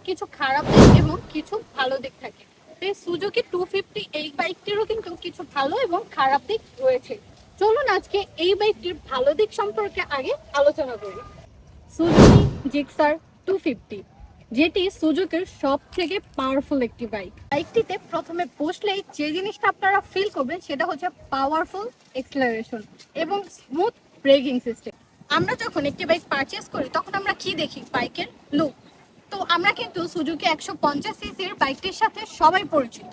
কিছু খারাপ দিক এবং কিছু ভালো দিক থাকে। এই সুজুকি 250 এই বাইকটিরও কিন্তু কিছু ভালো এবং খারাপ দিক রয়েছে। চলুন আজকে এই বাইকটির ভালো দিক সম্পর্কে আগে আলোচনা করি। সুজুকি জিক্সার 250, যেটি সুজুকির সব থেকে পাওয়ারফুল একটি বাইক। বাইকটিতে প্রথমে বসলেই যে জিনিসটা আপনারা ফিল করবেন সেটা হচ্ছে পাওয়ারফুল এক্সেলারেশন এবং স্মুথ ব্রেকিং সিস্টেম। আমরা যখন একটি বাইক পারচেস করি তখন আমরা কি দেখি? বাইকের লুক। তো আমরা কিন্তু সুজুকি 150 সিসির বাইকটির সাথে সবাই পরিচিত।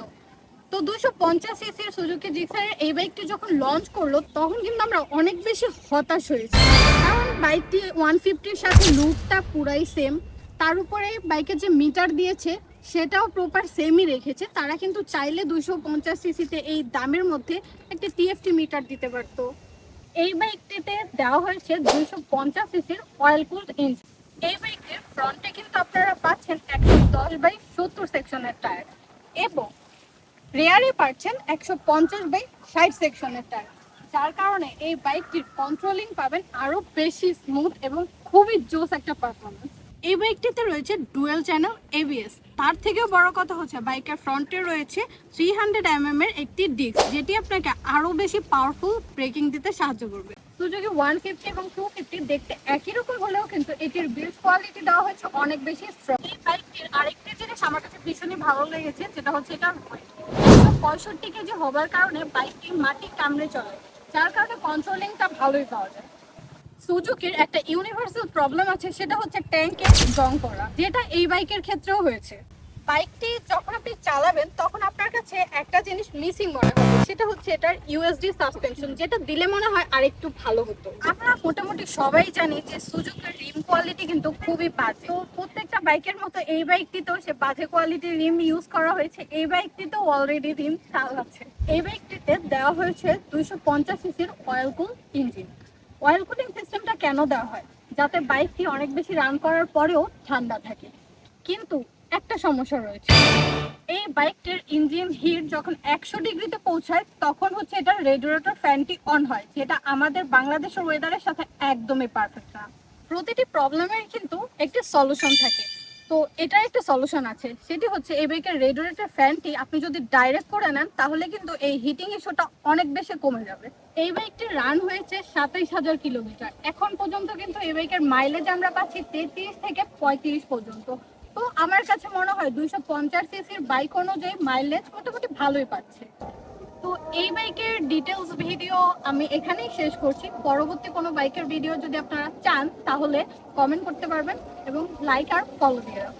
তো 250 সিসির সুজুকি জিক্সারের এই বাইকটি যখন লঞ্চ করলো তখন কিন্তু আমরা অনেক বেশি হতাশ হয়েছি, কারণ বাইকটি 150-র সাথে লুকটা পুরাই সেম। তার উপরে বাইকের যে মিটার দিয়েছে সেটাও প্রপার সেমই রেখেছে। তারা কিন্তু চাইলে 250 সিসিতে এই দামের মধ্যে একটি টিএফটি মিটার দিতে পারতো। এই বাইকটিতে দেওয়া হয়েছে 250 সিসির অয়েল কুলড ইঞ্জিন। এই বাইকের ফ্রন্টে কিন্তু আপনারা পাচ্ছেন 110/70 সেকশনের টায়ার এবং রেয়ারে পাচ্ছেন 150/60 সেকশনের টায়ার, যার কারণে এই বাইকটির কন্ট্রোলিং পাবেন আরো বেশি স্মুথ এবং খুবই জোস একটা পারফরমেন্স। এই বাইকটিতে রয়েছে ডুয়েল চ্যানেল এবিএস। তার থেকেও বড় কথা হচ্ছে বাইকের ফ্রন্টে রয়েছে 300 এর একটি ডিস্ক, যেটি আপনাকে আরো বেশি পাওয়ারফুল ব্রেকিং দিতে সাহায্য করবে। সুজুকি 150 এবং 250 দেখতে একই রকম হলেও কিন্তু এটির বিল্ড কোয়ালিটি দেওয়া হয়েছে অনেক বেশি স্ট্রং। এই বাইকটির আরেকটি জিনিস আমার কাছে ভীষণই ভালো লেগেছে, যেটা হচ্ছে এটার ওয়েট। 65 কেজি হবার কারণে বাইকটি মাটি কামড়ে চলে, যার কারণে কন্ট্রোলিংটা ভালোই পাওয়া যায়। সুজুকির একটা ইউনিভার্সাল প্রবলেম আছে, সেটা হচ্ছে ট্যাঙ্কে জং করা, যেটা এই বাইকের ক্ষেত্রেও হয়েছে। বাইকটি যখন আপনি চালাবেন তখন আপনার কাছে একটা জিনিস মিসিং মনে হবে, সেটা হচ্ছে এটার ইউএসডি সাসপেনশন, যেটা দিলে মনে হয় আরেকটু ভালো হতো। আমরা মোটামুটি সবাই জানি যে সুজুকির রিম কোয়ালিটি কিন্তু খুবই বাজে। তো প্রত্যেকটা বাইকের মতো এই বাইকটিতেও সে বাজে কোয়ালিটির রিম ইউজ করা হয়েছে। এই বাইকটিতেও অলরেডি রিম আছে। এই বাইকটিতে দেওয়া হয়েছে 250 সিসির অয়েল কুল ইঞ্জিন। অয়েল কুলিং সিস্টেমটা কেন দেওয়া হয়? যাতে বাইকটি অনেক বেশি রান করার পরেও ঠান্ডা থাকে। কিন্তু একটা সমস্যা রয়েছে, এই বাইকটির ইঞ্জিন হিট যখন 100 ডিগ্রিতে পৌঁছায় তখন হচ্ছে এটার রেডিয়েটর ফ্যানটি অন হয়, যেটা আমাদের বাংলাদেশের ওয়েদারের সাথে একদমই পারফেক্ট না। প্রতিটি প্রবলেমের কিন্তু একটি সলিউশন থাকে। তো এটার একটা সলিউশন আছে, সেটি হচ্ছে এই বাইকের রেডিয়েটর ফ্যানটি আপনি যদি ডাইরেক্ট করে নেন তাহলে কিন্তু এই হিটিং ইস্যুটা অনেক বেশি কমে যাবে। এই বাইকটির রান হয়েছে 27,000 কিলোমিটার। এখন পর্যন্ত কিন্তু এই বাইকের মাইলেজ আমরা পাচ্ছি 33 থেকে 35 পর্যন্ত। তো আমার কাছে মনে হয় 250 সিসির বাইক অনুযায়ী মাইলেজ মোটামুটি ভালোই পাচ্ছে। তো এই বাইকের ডিটেলস ভিডিও আমি এখানেই শেষ করছি। পরবর্তী কোনো বাইকের ভিডিও যদি আপনারা চান তাহলে কমেন্ট করতে পারবেন এবং লাইক আর ফলো দিয়ে রাখুন।